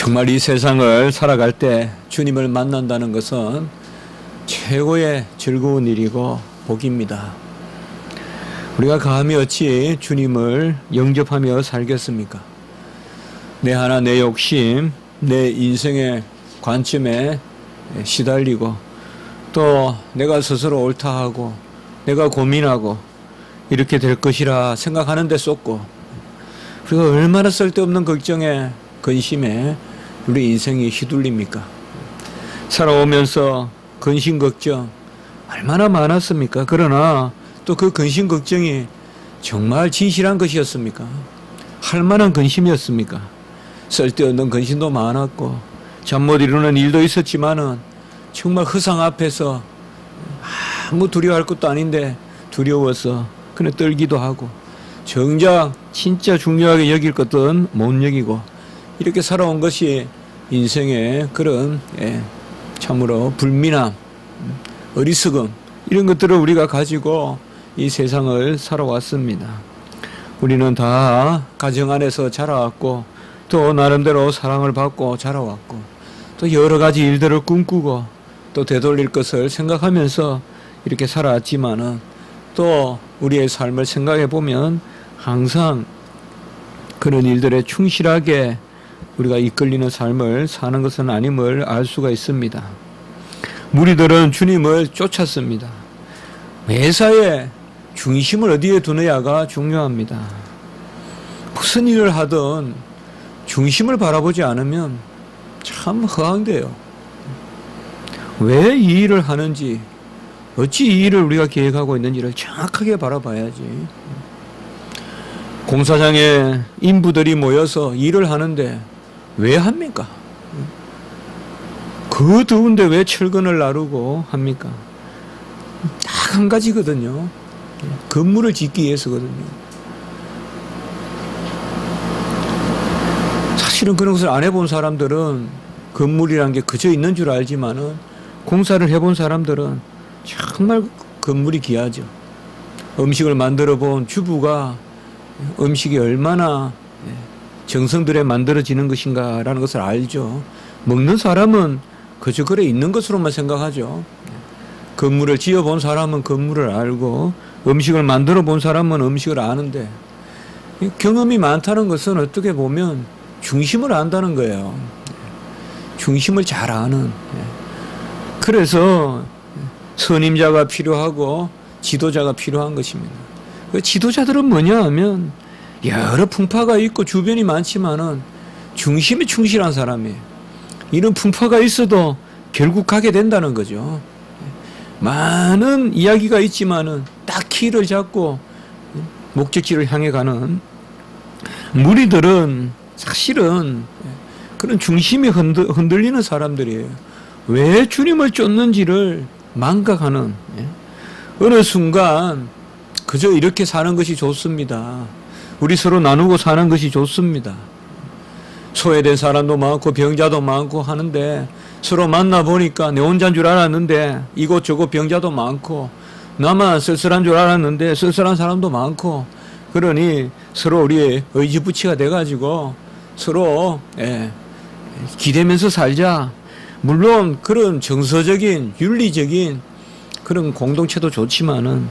정말 이 세상을 살아갈 때 주님을 만난다는 것은 최고의 즐거운 일이고 복입니다. 우리가 감히 어찌 주님을 영접하며 살겠습니까? 내 하나 내 욕심, 내 인생의 관점에 시달리고 또 내가 스스로 옳다 하고 내가 고민하고 이렇게 될 것이라 생각하는 데 쏟고 우리가 얼마나 쓸데없는 걱정에 근심에 우리 인생이 휘둘립니까? 살아오면서 근심 걱정 얼마나 많았습니까? 그러나 또 그 근심 걱정이 정말 진실한 것이었습니까? 할 만한 근심이었습니까? 쓸데없는 근심도 많았고 잠 못 이루는 일도 있었지만은 정말 허상 앞에서 아무 두려워할 것도 아닌데 두려워서 그냥 떨기도 하고 정작 진짜 중요하게 여길 것은 못 여기고 이렇게 살아온 것이 인생의 그런 참으로 불민함, 어리석음 이런 것들을 우리가 가지고 이 세상을 살아왔습니다. 우리는 다 가정 안에서 자라왔고 또 나름대로 사랑을 받고 자라왔고 또 여러 가지 일들을 꿈꾸고 또 되돌릴 것을 생각하면서 이렇게 살아왔지만은 또 우리의 삶을 생각해 보면 항상 그런 일들에 충실하게 우리가 이끌리는 삶을 사는 것은 아님을 알 수가 있습니다. 무리들은 주님을 쫓았습니다. 매사에 중심을 어디에 두느냐가 중요합니다. 무슨 일을 하든 중심을 바라보지 않으면 참 허황돼요. 왜 이 일을 하는지, 어찌 이 일을 우리가 계획하고 있는지를 정확하게 바라봐야지. 공사장에 인부들이 모여서 일을 하는데 왜 합니까? 그 더운데 왜 철근을 나르고 합니까? 딱 한 가지거든요. 건물을 짓기 위해서거든요. 사실은 그런 것을 안 해본 사람들은 건물이라는 게 그저 있는 줄 알지만은 공사를 해본 사람들은 정말 건물이 귀하죠. 음식을 만들어 본 주부가 음식이 얼마나 정성들에 만들어지는 것인가라는 것을 알죠. 먹는 사람은 그저 그래 있는 것으로만 생각하죠. 건물을 지어본 사람은 건물을 알고 음식을 만들어 본 사람은 음식을 아는데 경험이 많다는 것은 어떻게 보면 중심을 안다는 거예요. 중심을 잘 아는. 그래서 선임자가 필요하고 지도자가 필요한 것입니다. 그 지도자들은 뭐냐 하면 여러 풍파가 있고 주변이 많지만은 중심에 충실한 사람이에요. 이런 풍파가 있어도 결국 가게 된다는 거죠. 많은 이야기가 있지만은 딱 키를 잡고 목적지를 향해 가는 무리들은 사실은 그런 중심이 흔들리는 사람들이에요. 왜 주님을 쫓는지를 망각하는, 어느 순간 그저 이렇게 사는 것이 좋습니다. 우리 서로 나누고 사는 것이 좋습니다. 소외된 사람도 많고 병자도 많고 하는데 서로 만나보니까 내 혼자인 줄 알았는데 이곳저곳 병자도 많고 나만 쓸쓸한 줄 알았는데 쓸쓸한 사람도 많고 그러니 서로 우리의 의지부치가 돼가지고 서로 기대면서 살자. 물론 그런 정서적인 윤리적인 그런 공동체도 좋지만은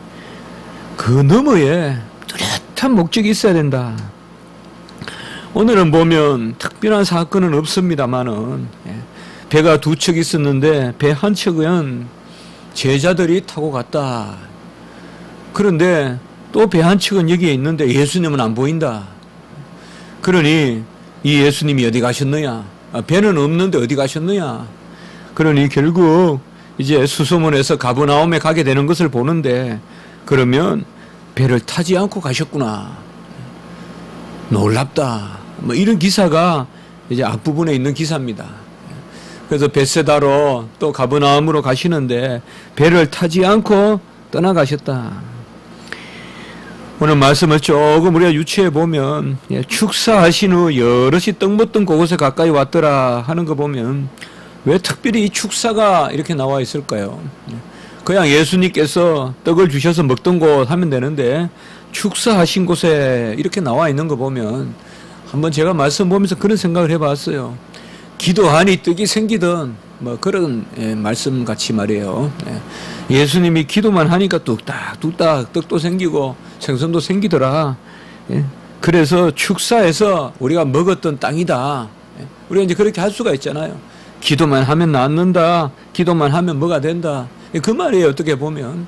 그 너머에 뚜렷한 목적이 있어야 된다. 오늘은 보면 특별한 사건은 없습니다만은 배가 두 척 있었는데 배 한 척은 제자들이 타고 갔다. 그런데 또 배 한 척은 여기에 있는데 예수님은 안 보인다. 그러니 이 예수님이 어디 가셨느냐? 배는 없는데 어디 가셨느냐? 그러니 결국 이제 수소문에서 가버나움에 가게 되는 것을 보는데 그러면 배를 타지 않고 가셨구나. 놀랍다. 뭐 이런 기사가 이제 앞부분에 있는 기사입니다. 그래서 벳세다로 또 가버나움으로 가시는데 배를 타지 않고 떠나가셨다. 오늘 말씀을 조금 우리가 유추해 보면 축사하신 후 여럿이 떡 먹던 그곳에 가까이 왔더라 하는 거 보면 왜 특별히 이 축사가 이렇게 나와 있을까요? 그냥 예수님께서 떡을 주셔서 먹던 곳 하면 되는데 축사하신 곳에 이렇게 나와 있는 거 보면 한번 제가 말씀 보면서 그런 생각을 해봤어요. 기도하니 떡이 생기던 뭐 그런 말씀 같이 말이에요. 예수님이 기도만 하니까 뚝딱 떡도 생기고 생선도 생기더라. 그래서 축사해서 우리가 먹었던 땅이다. 우리가 이제 그렇게 할 수가 있잖아요. 기도만 하면 낫는다. 기도만 하면 뭐가 된다. 그 말이에요. 어떻게 보면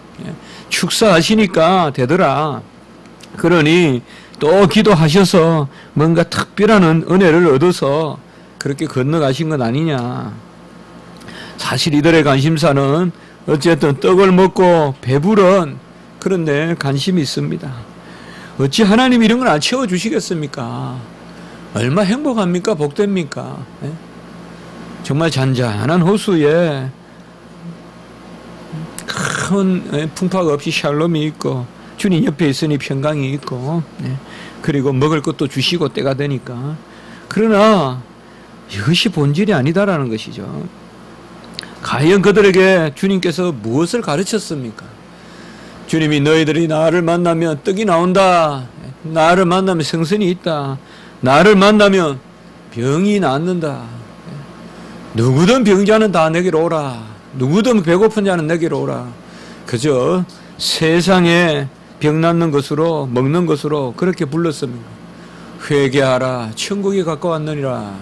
축사하시니까 되더라. 그러니 또 기도하셔서 뭔가 특별한 은혜를 얻어서 그렇게 건너가신 건 아니냐. 사실 이들의 관심사는 어쨌든 떡을 먹고 배부른 그런 데 관심이 있습니다. 어찌 하나님 이런 걸 안 채워주시겠습니까? 얼마 행복합니까? 복됩니까? 정말 잔잔한 호수에 큰 풍파가 없이 샬롬이 있고 주님 옆에 있으니 평강이 있고 그리고 먹을 것도 주시고 때가 되니까. 그러나 이것이 본질이 아니다라는 것이죠. 과연 그들에게 주님께서 무엇을 가르쳤습니까? 주님이 너희들이 나를 만나면 떡이 나온다. 나를 만나면 생선이 있다. 나를 만나면 병이 낫는다. 누구든 병자는 다 내게로 오라. 누구든 배고픈 자는 내게로 오라. 그저 세상에 병 낫는 것으로 먹는 것으로 그렇게 불렀습니다. 회개하라. 천국이 가까웠느니라.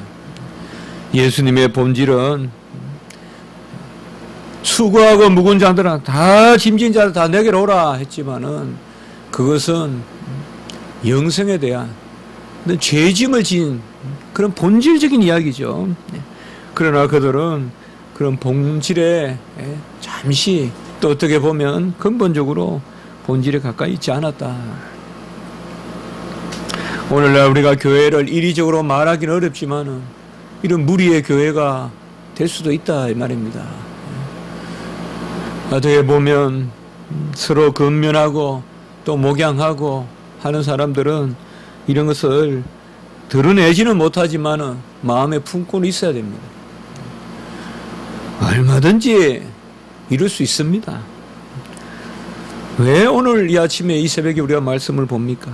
예수님의 본질은 수고하고 무거운 자들아 다 짐진 자들 다 내게로 오라 했지만은 그것은 영생에 대한 죄짐을 진 그런 본질적인 이야기죠. 그러나 그들은 그런 본질에 잠시 또 어떻게 보면 근본적으로 본질에 가까이 있지 않았다. 오늘날 우리가 교회를 이리적으로 말하기는 어렵지만은 이런 무리의 교회가 될 수도 있다 이 말입니다. 어떻게 보면 서로 근면하고 또 목양하고 하는 사람들은 이런 것을 드러내지는 못하지만은 마음에 품고는 있어야 됩니다. 얼마든지 이룰 수 있습니다. 왜 오늘 이 아침에 이 새벽에 우리가 말씀을 봅니까?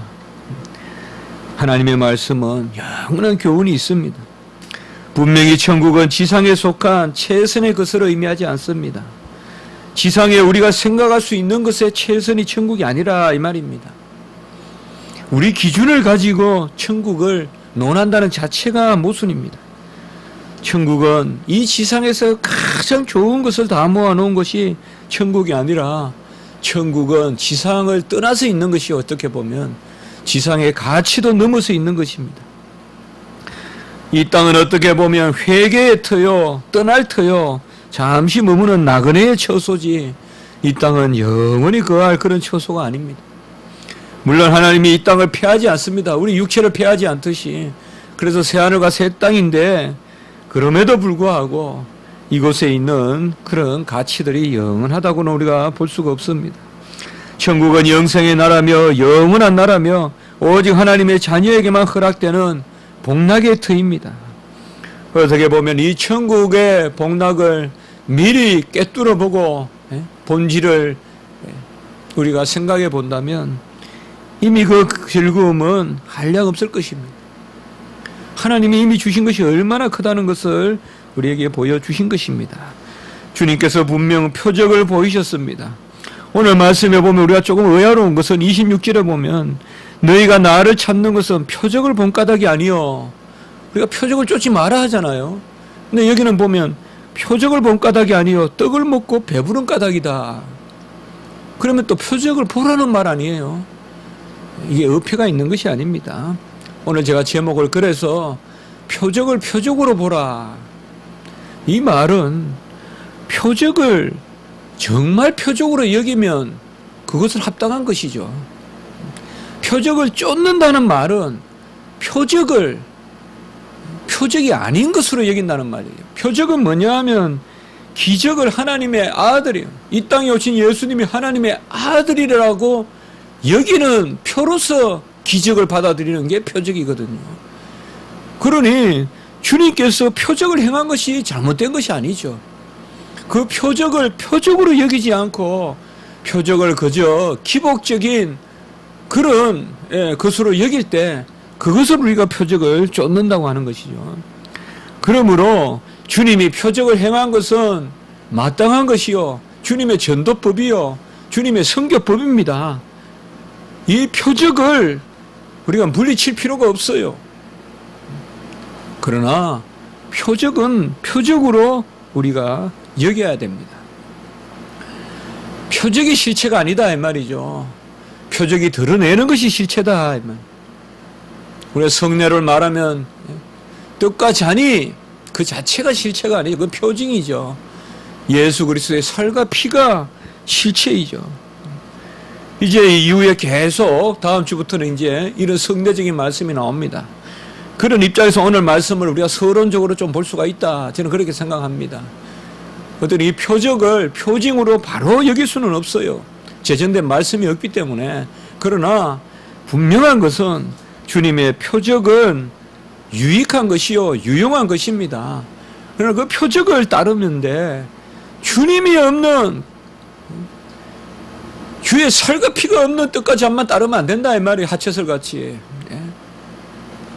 하나님의 말씀은 영원한 교훈이 있습니다. 분명히 천국은 지상에 속한 최선의 것을 의미하지 않습니다. 지상에 우리가 생각할 수 있는 것의 최선이 천국이 아니라 이 말입니다. 우리 기준을 가지고 천국을 논한다는 자체가 모순입니다. 천국은 이 지상에서 가장 좋은 것을 다 모아놓은 것이 천국이 아니라 천국은 지상을 떠나서 있는 것이 어떻게 보면 지상의 가치도 넘어서 있는 것입니다. 이 땅은 어떻게 보면 회개의 터요, 떠날 터요, 잠시 머무는 나그네의 처소지 이 땅은 영원히 거할 그런 처소가 아닙니다. 물론 하나님이 이 땅을 폐하지 않습니다. 우리 육체를 폐하지 않듯이. 그래서 새하늘과 새 땅인데 그럼에도 불구하고 이곳에 있는 그런 가치들이 영원하다고는 우리가 볼 수가 없습니다. 천국은 영생의 나라며 영원한 나라며 오직 하나님의 자녀에게만 허락되는 복락의 터입니다. 어떻게 보면 이 천국의 복락을 미리 꿰뚫어 보고 본질을 우리가 생각해 본다면 이미 그 즐거움은 한량 없을 것입니다. 하나님이 이미 주신 것이 얼마나 크다는 것을 우리에게 보여주신 것입니다. 주님께서 분명 표적을 보이셨습니다. 오늘 말씀에 보면 우리가 조금 의아로운 것은 26절에 보면 너희가 나를 찾는 것은 표적을 본 까닭이 아니요. 우리가 표적을 쫓지 마라 하잖아요. 근데 여기는 보면 표적을 본 까닭이 아니요. 떡을 먹고 배부른 까닭이다. 그러면 또 표적을 보라는 말 아니에요. 이게 어폐가 있는 것이 아닙니다. 오늘 제가 제목을 그래서 표적을 표적으로 보라. 이 말은 표적을 정말 표적으로 여기면 그것은 합당한 것이죠. 표적을 쫓는다는 말은 표적이 아닌 것으로 여긴다는 말이에요. 표적은 뭐냐 하면 기적을 하나님의 아들이에요. 이 땅에 오신 예수님이 하나님의 아들이라고 여기는 표로서 기적을 받아들이는 게 표적이거든요. 그러니 주님께서 표적을 행한 것이 잘못된 것이 아니죠. 그 표적을 표적으로 여기지 않고 표적을 그저 기복적인 그런 것으로 여길 때 그것을 우리가 표적을 쫓는다고 하는 것이죠. 그러므로 주님이 표적을 행한 것은 마땅한 것이요, 주님의 전도법이요, 주님의 선교법입니다. 이 표적을 우리가 물리칠 필요가 없어요. 그러나 표적은 표적으로 우리가 여겨야 됩니다. 표적이 실체가 아니다 이 말이죠. 표적이 드러내는 것이 실체다 이 말. 우리가 성례를 말하면 떡과 잔이 그 자체가 실체가 아니죠. 그건 표징이죠. 예수 그리스도의 살과 피가 실체이죠. 이제 이후에 계속 다음 주부터는 이제 이런 성례적인 말씀이 나옵니다. 그런 입장에서 오늘 말씀을 우리가 서론적으로 좀 볼 수가 있다. 저는 그렇게 생각합니다. 어떤 이 표적을 표징으로 바로 여길 수는 없어요. 제정된 말씀이 없기 때문에. 그러나 분명한 것은 주님의 표적은 유익한 것이요, 유용한 것입니다. 그러나 그 표적을 따르면 돼. 주님이 없는, 주의 살과 피가 없는 떡과 잔만 따르면 안 된다 이 말이 하체설같이.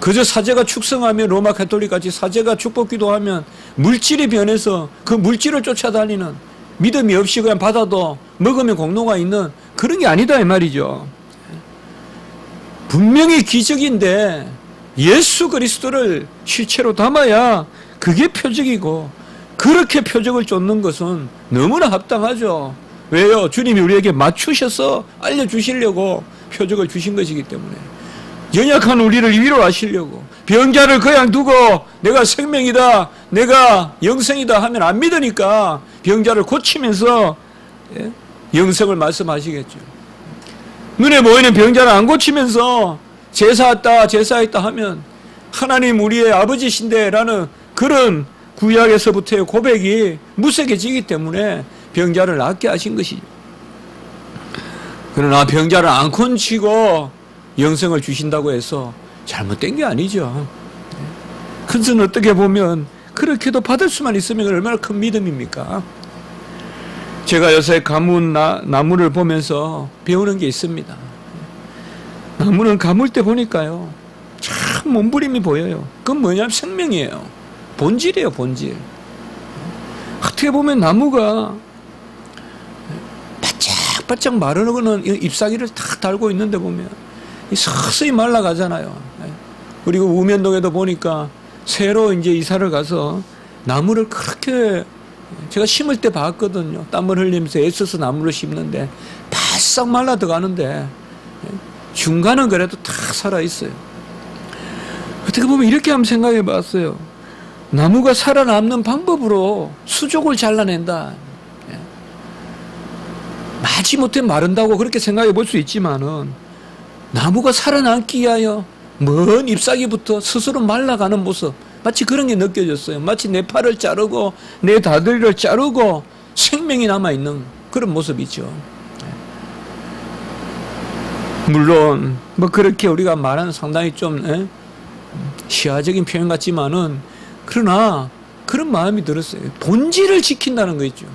그저 사제가 축성하면 로마 가톨릭같이 사제가 축복기도 하면 물질이 변해서 그 물질을 쫓아다니는, 믿음이 없이 그냥 받아도 먹으면 공로가 있는 그런 게 아니다 이 말이죠. 분명히 기적인데 예수 그리스도를 실체로 담아야 그게 표적이고, 그렇게 표적을 쫓는 것은 너무나 합당하죠. 왜요? 주님이 우리에게 맞추셔서 알려주시려고 표적을 주신 것이기 때문에. 연약한 우리를 위로하시려고. 병자를 그냥 두고 내가 생명이다, 내가 영생이다 하면 안 믿으니까 병자를 고치면서 영생을 말씀하시겠죠. 눈에 보이는 병자를 안 고치면서 제사했다 제사했다 하면 하나님 우리의 아버지신데 라는 그런 구약에서부터의 고백이 무색해지기 때문에 병자를 낫게 하신 것이죠. 그러나 병자를 안 고치고 영생을 주신다고 해서 잘못된 게 아니죠. 그것은 어떻게 보면 그렇게도 받을 수만 있으면 얼마나 큰 믿음입니까? 제가 요새 가문 나무를 보면서 배우는 게 있습니다. 나무는 가물 때 보니까요, 참 몸부림이 보여요. 그건 뭐냐면 생명이에요. 본질이에요, 본질. 어떻게 보면 나무가 바짝바짝 마르는 잎사귀를 탁 달고 있는데 보면 서서히 말라가잖아요. 그리고 우면동에도 보니까 새로 이제 이사를 가서 나무를 그렇게 제가 심을 때 봤거든요. 땀을 흘리면서 애써서 나무를 심는데 바싹 말라 들어가는데 중간은 그래도 탁 살아있어요. 어떻게 보면 이렇게 한번 생각해 봤어요. 나무가 살아남는 방법으로 수족을 잘라낸다. 마지못해 마른다고 그렇게 생각해 볼 수 있지만은 나무가 살아남기 위하여 먼 잎사귀부터 스스로 말라가는 모습, 마치 그런 게 느껴졌어요. 마치 내 팔을 자르고 내 다리를 자르고 생명이 남아있는 그런 모습이죠. 물론 뭐 그렇게 우리가 말하는 상당히 좀 시화적인 표현 같지만은, 그러나 그런 마음이 들었어요. 본질을 지킨다는 거 있죠.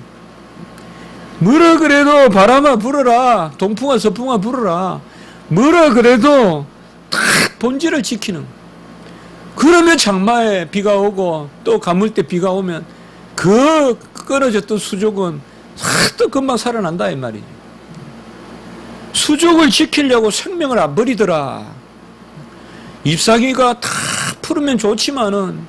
뭐라 그래도 바람아 불어라, 동풍아 서풍아 불어라, 뭐라 그래도 딱 본질을 지키는. 그러면 장마에 비가 오고 또 가물 때 비가 오면 그 끊어졌던 수족은 또 금방 살아난다 이 말이죠. 수족을 지키려고 생명을 안 버리더라. 잎사귀가 다 풀으면 좋지만은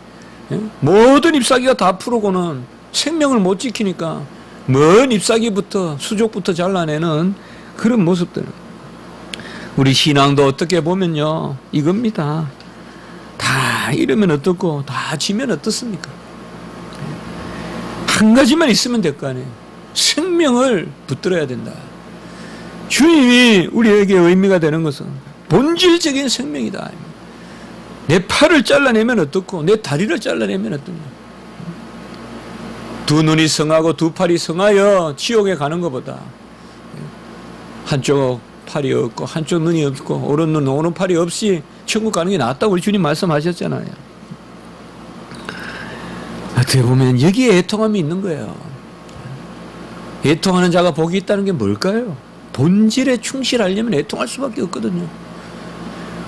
모든 잎사귀가 다 풀고는 생명을 못 지키니까 먼 잎사귀부터 수족부터 잘라내는 그런 모습들. 우리 신앙도 어떻게 보면요, 이겁니다. 다 잃으면 어떻고 다 지면 어떻습니까? 한 가지만 있으면 될 거 아니에요. 생명을 붙들어야 된다. 주님이 우리에게 의미가 되는 것은 본질적인 생명이다. 내 팔을 잘라내면 어떻고 내 다리를 잘라내면 어떠냐. 두 눈이 성하고 두 팔이 성하여 지옥에 가는 것보다 한쪽 팔이 없고 한쪽 눈이 없고 오른 눈 오른 팔이 없이 천국 가는 게 낫다고 우리 주님 말씀하셨잖아요. 어떻게 보면 여기에 애통함이 있는 거예요. 애통하는 자가 복이 있다는 게 뭘까요? 본질에 충실하려면 애통할 수밖에 없거든요.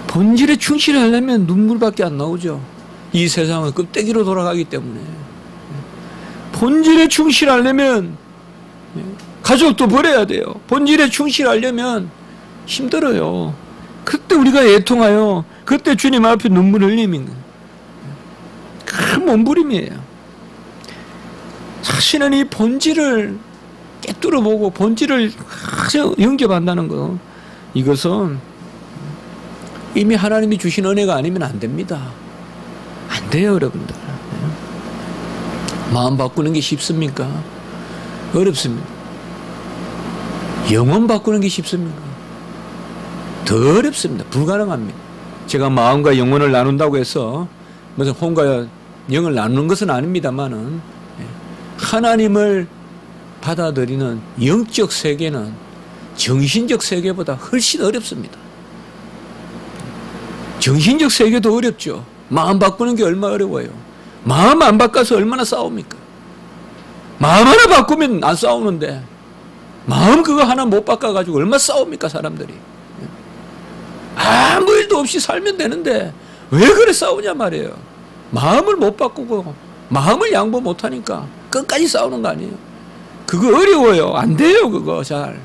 본질에 충실하려면 눈물밖에 안 나오죠. 이 세상은 껍데기로 돌아가기 때문에 본질에 충실하려면 가족도 버려야 돼요. 본질에 충실하려면 힘들어요. 그때 우리가 애통하여 그때 주님 앞에 눈물 흘리면 큰 몸부림이에요. 사실은 이 본질을 깨뚫어보고 본질을 영접한다는 거, 이것은 이미 하나님이 주신 은혜가 아니면 안 됩니다. 안 돼요, 여러분들. 마음 바꾸는 게 쉽습니까? 어렵습니다. 영혼 바꾸는 게 쉽습니까? 더 어렵습니다. 불가능합니다. 제가 마음과 영혼을 나눈다고 해서 무슨 혼과 영을 나누는 것은 아닙니다만은, 하나님을 받아들이는 영적 세계는 정신적 세계보다 훨씬 어렵습니다. 정신적 세계도 어렵죠. 마음 바꾸는 게 얼마나 어려워요. 마음 안 바꿔서 얼마나 싸웁니까? 마음 하나 바꾸면 안 싸우는데 마음 그거 하나 못 바꿔가지고 얼마나 싸웁니까, 사람들이. 아무 일도 없이 살면 되는데 왜 그래 싸우냐 말이에요. 마음을 못 바꾸고 마음을 양보 못하니까 끝까지 싸우는 거 아니에요. 그거 어려워요. 안 돼요, 그거 잘.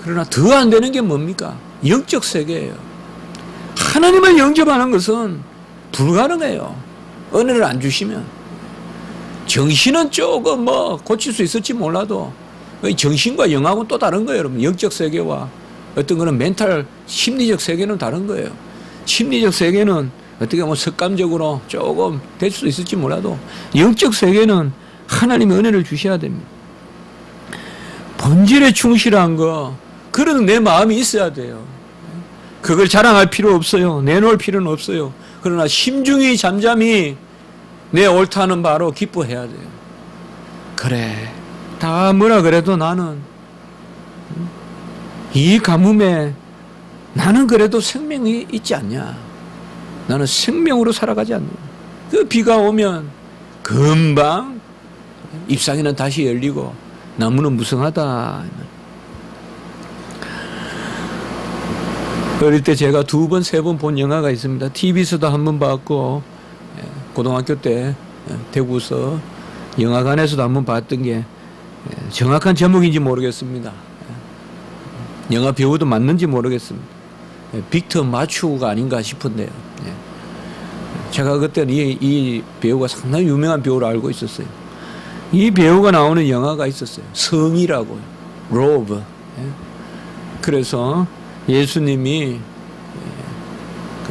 그러나 더 안 되는 게 뭡니까? 영적 세계예요. 하나님을 영접하는 것은 불가능해요. 은혜를 안 주시면. 정신은 조금 고칠 수 있을지 몰라도 정신과 영하고는 또 다른 거예요, 여러분. 영적 세계와 어떤 거는 멘탈, 심리적 세계는 다른 거예요. 심리적 세계는 어떻게 보면 습관적으로 조금 될 수 있을지 몰라도 영적 세계는 하나님의 은혜를 주셔야 됩니다. 본질에 충실한 거, 그런 내 마음이 있어야 돼요. 그걸 자랑할 필요 없어요. 내놓을 필요는 없어요. 그러나 심중히 잠잠히 내 옳다는 바로 기뻐해야 돼요. 그래, 다 뭐라 그래도 나는 이 가뭄에 나는 그래도 생명이 있지 않냐. 나는 생명으로 살아가지 않냐. 그 비가 오면 금방 잎사귀는 다시 열리고 나무는 무성하다. 어릴 때 제가 2번, 3번 본 영화가 있습니다. TV에서도 한 번 봤고, 고등학교 때 대구서 영화관에서도 한 번 봤던 게 정확한 제목인지 모르겠습니다. 영화 배우도 맞는지 모르겠습니다. 빅터 마추가 아닌가 싶은데요. 제가 그때는 이 배우가 상당히 유명한 배우로 알고 있었어요. 이 배우가 나오는 영화가 있었어요. 성이라고, 로브. 그래서 예수님이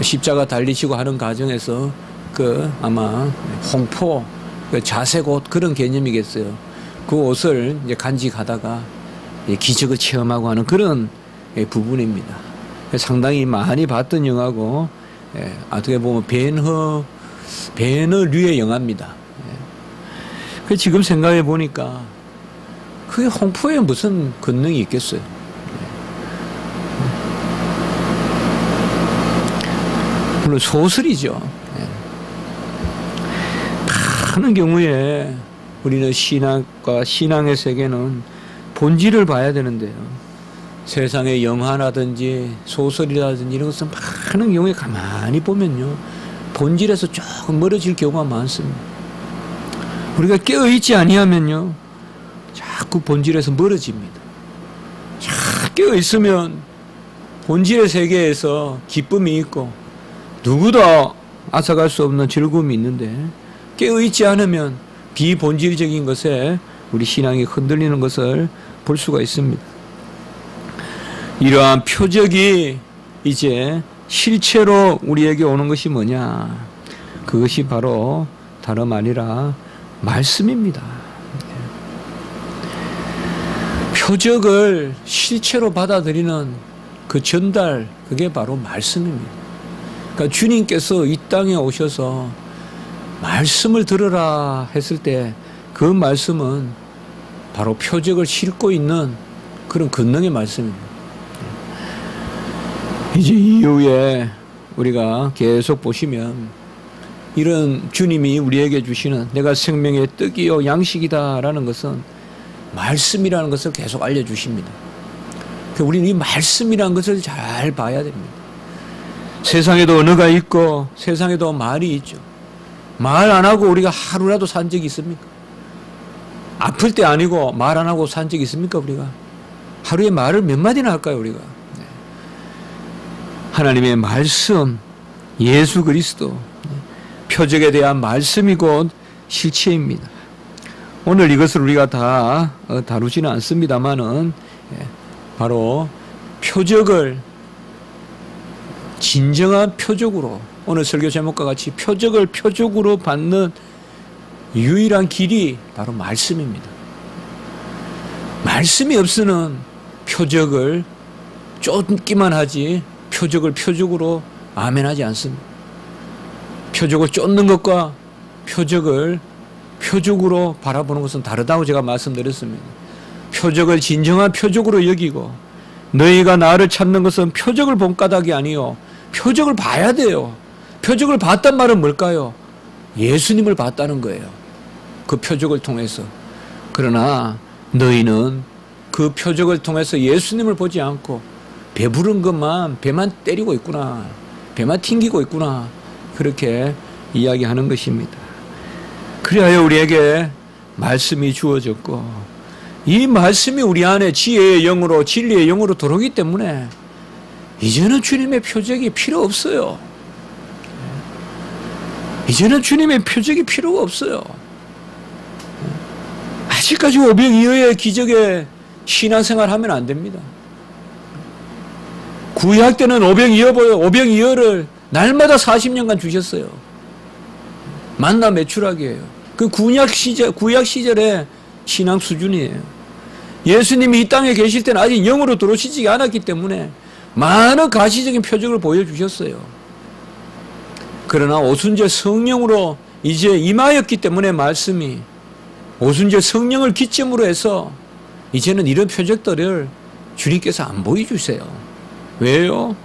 십자가 달리시고 하는 과정에서 아마 홍포, 자색 옷 그런 개념이겠어요. 그 옷을 이제 간직하다가 기적을 체험하고 하는 그런 부분입니다. 상당히 많이 봤던 영화고, 어떻게 보면 배너류의 영화입니다. 지금 생각해 보니까 그게 홍포에 무슨 권능이 있겠어요. 물론 소설이죠. 많은 경우에 우리는 신학과 신앙의 세계는 본질을 봐야 되는데요. 세상의 영화라든지 소설이라든지 이런 것은 많은 경우에 가만히 보면요, 본질에서 조금 멀어질 경우가 많습니다. 우리가 깨어있지 아니하면요, 자꾸 본질에서 멀어집니다. 자꾸 깨어있으면 본질의 세계에서 기쁨이 있고 누구도 앗아갈 수 없는 즐거움이 있는데, 깨어있지 않으면 비본질적인 것에 우리 신앙이 흔들리는 것을 볼 수가 있습니다. 이러한 표적이 이제 실체로 우리에게 오는 것이 뭐냐? 그것이 바로 다름 아니라 말씀입니다. 표적을 실체로 받아들이는 그 전달, 그게 바로 말씀입니다. 그러니까 주님께서 이 땅에 오셔서 말씀을 들으라 했을 때 그 말씀은 바로 표적을 싣고 있는 그런 권능의 말씀입니다. 이제 이후에 우리가 계속 보시면 이런 주님이 우리에게 주시는 내가 생명의 떡이요 양식이다라는 것은 말씀이라는 것을 계속 알려주십니다. 우리는 이 말씀이라는 것을 잘 봐야 됩니다. 세상에도 언어가 있고 세상에도 말이 있죠. 말 안 하고 우리가 하루라도 산 적이 있습니까? 아플 때 아니고 말 안 하고 산 적이 있습니까? 우리가 하루에 말을 몇 마디나 할까요? 우리가 하나님의 말씀, 예수 그리스도, 표적에 대한 말씀이 곧 실체입니다. 오늘 이것을 우리가 다 다루지는 않습니다만은 바로 표적을 진정한 표적으로, 오늘 설교 제목과 같이 표적을 표적으로 받는 유일한 길이 바로 말씀입니다. 말씀이 없으면 표적을 쫓기만 하지 표적을 표적으로 아멘하지 않습니다. 표적을 쫓는 것과 표적을 표적으로 바라보는 것은 다르다고 제가 말씀드렸습니다. 표적을 진정한 표적으로 여기고 너희가 나를 찾는 것은 표적을 본 까닭이 아니요 표적을 봐야 돼요. 표적을 봤단 말은 뭘까요? 예수님을 봤다는 거예요. 그 표적을 통해서. 그러나 너희는 그 표적을 통해서 예수님을 보지 않고 배부른 것만, 배만 때리고 있구나, 배만 튕기고 있구나, 그렇게 이야기하는 것입니다. 그리하여 우리에게 말씀이 주어졌고 이 말씀이 우리 안에 지혜의 영으로, 진리의 영으로 들어오기 때문에 이제는 주님의 표적이 필요 없어요. 이제는 주님의 표적이 필요가 없어요. 아직까지 오병이어의 기적에 신앙생활 하면 안 됩니다. 구약 때는 오병이어를 날마다 40년간 주셨어요. 만나 매출하기예요. 그 구약 시절의 신앙 수준이에요. 예수님이 이 땅에 계실 때는 아직 영으로 들어오시지 않았기 때문에 많은 가시적인 표적을 보여주셨어요. 그러나 오순절 성령으로 이제 임하였기 때문에 말씀이 오순절 성령을 기점으로 해서 이제는 이런 표적들을 주님께서 안 보여주세요. 왜요?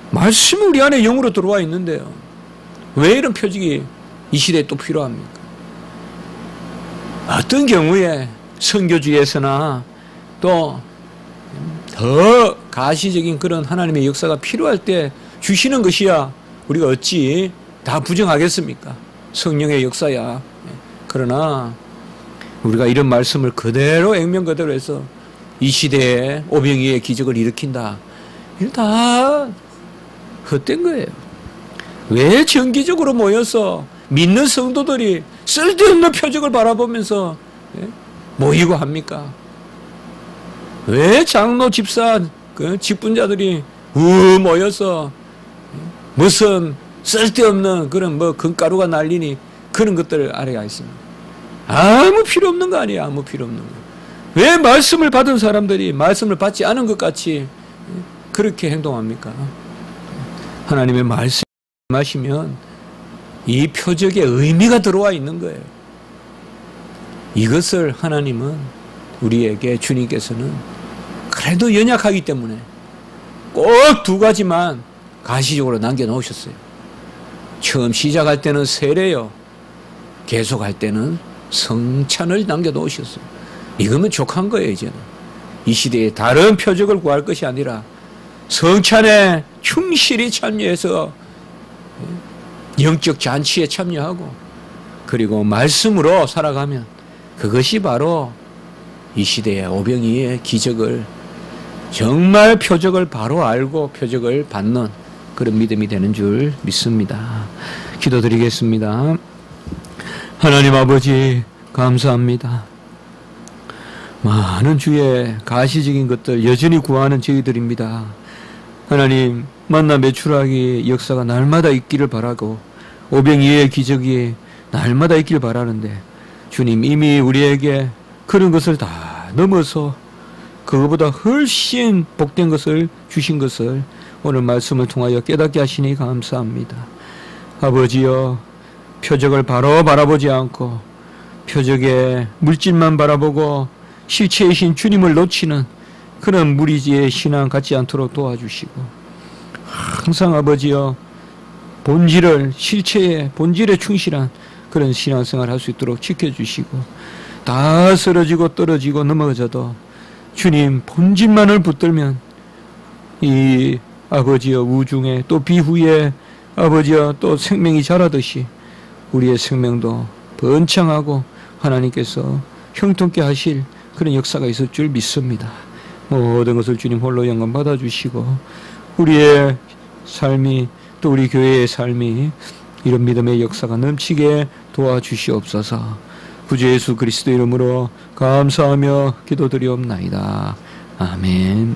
말씀이 우리 안에 영으로 들어와 있는데요. 왜 이런 표적이 이 시대에 또 필요합니까? 어떤 경우에 선교주에서나 또 더 가시적인 그런 하나님의 역사가 필요할 때 주시는 것이야 우리가 어찌 다 부정하겠습니까? 성령의 역사야. 그러나 우리가 이런 말씀을 그대로 액면 그대로 해서 이 시대에 오병이의 기적을 일으킨다. 이거 다 헛된 거예요. 왜 정기적으로 모여서 믿는 성도들이 쓸데없는 표적을 바라보면서 모이고 합니까? 왜 장로, 집사, 직분자들이 모여서 무슨 쓸데없는 그런 금가루가 날리니 그런 것들을 아래가 있습니다. 아무 필요 없는 거 아니에요. 아무 필요 없는 거. 왜 말씀을 받은 사람들이 말씀을 받지 않은 것 같이 그렇게 행동합니까? 하나님의 말씀을 마시면 이 표적에 의미가 들어와 있는 거예요. 이것을 하나님은 우리에게 주님께서는 그래도 연약하기 때문에 꼭 두 가지만 가시적으로 남겨놓으셨어요. 처음 시작할 때는 세례요. 계속할 때는 성찬을 남겨놓으셨어요. 이거면 족한 거예요. 이제는 이 시대에 다른 표적을 구할 것이 아니라 성찬에 충실히 참여해서 영적 잔치에 참여하고 그리고 말씀으로 살아가면 그것이 바로 이 시대의 오병이의 기적을 정말 표적을 바로 알고 표적을 받는 그런 믿음이 되는 줄 믿습니다. 기도드리겠습니다. 하나님 아버지 감사합니다. 많은 주의 가시적인 것들 여전히 구하는 저희들입니다. 하나님 만나 매출하기 역사가 날마다 있기를 바라고 오병이의 기적이 날마다 있기를 바라는데 주님 이미 우리에게 그런 것을 다 넘어서 그거보다 훨씬 복된 것을 주신 것을 오늘 말씀을 통하여 깨닫게 하시니 감사합니다. 아버지여 표적을 바로 바라보지 않고 표적의 물질만 바라보고 실체이신 주님을 놓치는 그런 무리지의 신앙 갖지 않도록 도와주시고 항상 아버지여 본질을 실체의 본질에 충실한 그런 신앙생활 할 수 있도록 지켜주시고 다 쓰러지고 떨어지고 넘어져도 주님 본질만을 붙들면 이 아버지여 우중에 또 비후에 아버지여 또 생명이 자라듯이 우리의 생명도 번창하고 하나님께서 형통케 하실 그런 역사가 있을 줄 믿습니다. 모든 것을 주님 홀로 영광 받아주시고 우리의 삶이 또 우리 교회의 삶이 이런 믿음의 역사가 넘치게 도와주시옵소서. 구주 예수 그리스도 이름으로 감사하며 기도드리옵나이다. 아멘.